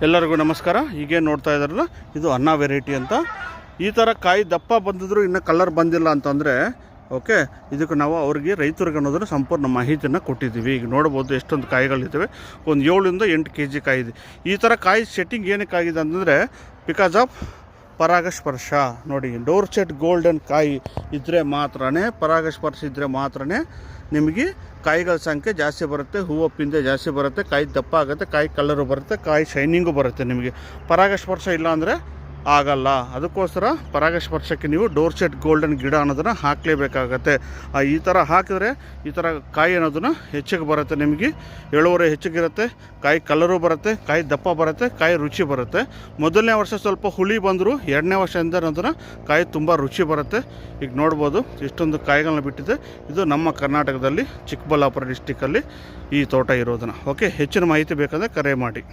ಎಲ್ಲರಿಗೂ ನಮಸ್ಕಾರ. ಹೀಗೆ ನೋಡ್ತಾ ಇದ್ದಾರಲ್ಲ, ಇದು ಅನ್ನ ವೆರೈಟಿ ಅಂತ. ಈ ಥರ ಕಾಯಿ ದಪ್ಪ ಬಂದಿದ್ರು ಇನ್ನೂ ಕಲರ್ ಬಂದಿಲ್ಲ ಅಂತಂದರೆ ಓಕೆ, ಇದಕ್ಕೆ ನಾವು ಅವ್ರಿಗೆ ರೈತರಿಗೆ ಅನ್ನೋದನ್ನು ಸಂಪೂರ್ಣ ಮಾಹಿತಿಯನ್ನು ಕೊಟ್ಟಿದ್ದೀವಿ. ಈಗ ನೋಡ್ಬೋದು ಎಷ್ಟೊಂದು ಕಾಯಿಗಳಿದ್ದಾವೆ. ಒಂದು 7ರಿಂದ 8 kg ಕಾಯಿ ಇದೆ. ಈ ಥರ ಕಾಯಿ ಸೆಟ್ಟಿಂಗ್ ಏನಕ್ಕೆ ಆಗಿದೆ ಅಂತಂದರೆ ಬಿಕಾಸ್ ಆಫ್ ಪರಾಗಸ್ಪರ್ಶ. ನೋಡಿ, ಡೋರ್ಸೆಟ್ ಗೋಲ್ಡನ್ ಕಾಯಿ ಇದ್ದರೆ ಮಾತ್ರನೇ, ಪರಾಗಸ್ಪರ್ಶ ಇದ್ದರೆ ಮಾತ್ರನೇ ನಿಮಗೆ ಕಾಯಿಗಳ ಸಂಖ್ಯೆ ಜಾಸ್ತಿ ಬರುತ್ತೆ, ಹೂವು ಪಿಂದೆ ಜಾಸ್ತಿ ಬರುತ್ತೆ, ಕಾಯಿ ದಪ್ಪ ಆಗುತ್ತೆ, ಕಾಯಿ ಕಲರು ಬರುತ್ತೆ, ಕಾಯಿ ಶೈನಿಂಗು ಬರುತ್ತೆ. ನಿಮಗೆ ಪರಾಗಸ್ಪರ್ಶ ಇಲ್ಲ ಅಂದರೆ ಆಗಲ್ಲ. ಅದಕ್ಕೋಸ್ಕರ ಪರಾಗಸ್ಪರ್ಶಕ್ಕೆ ನೀವು ಡೋರ್ಸೆಟ್ ಗೋಲ್ಡನ್ ಗಿಡ ಅನ್ನೋದನ್ನು ಹಾಕಲೇಬೇಕಾಗತ್ತೆ. ಈ ಥರ ಹಾಕಿದ್ರೆ ಈ ಥರ ಕಾಯಿ ಅನ್ನೋದನ್ನು ಹೆಚ್ಚಿಗೆ ಬರುತ್ತೆ. ನಿಮಗೆ ಇಳುವರಿ ಹೆಚ್ಚಿಗಿರುತ್ತೆ, ಕಾಯಿ ಕಲರು ಬರುತ್ತೆ, ಕಾಯಿ ದಪ್ಪ ಬರುತ್ತೆ, ಕಾಯಿ ರುಚಿ ಬರುತ್ತೆ. ಮೊದಲನೇ ವರ್ಷ ಸ್ವಲ್ಪ ಹುಳಿ ಬಂದರೂ 2ನೇ ವರ್ಷದಿಂದ ಅನ್ನೋದನ್ನು ಕಾಯಿ ತುಂಬ ರುಚಿ ಬರುತ್ತೆ. ಈಗ ನೋಡ್ಬೋದು ಇಷ್ಟೊಂದು ಕಾಯಿಗಳನ್ನ ಬಿಟ್ಟಿದೆ. ಇದು ನಮ್ಮ ಕರ್ನಾಟಕದಲ್ಲಿ ಚಿಕ್ಕಬಳ್ಳಾಪುರ ಡಿಸ್ಟಿಕ್ಕಲ್ಲಿ ಈ ತೋಟ ಇರೋದನ್ನು. ಓಕೆ, ಹೆಚ್ಚಿನ ಮಾಹಿತಿ ಬೇಕಂದರೆ ಕರೆ ಮಾಡಿ.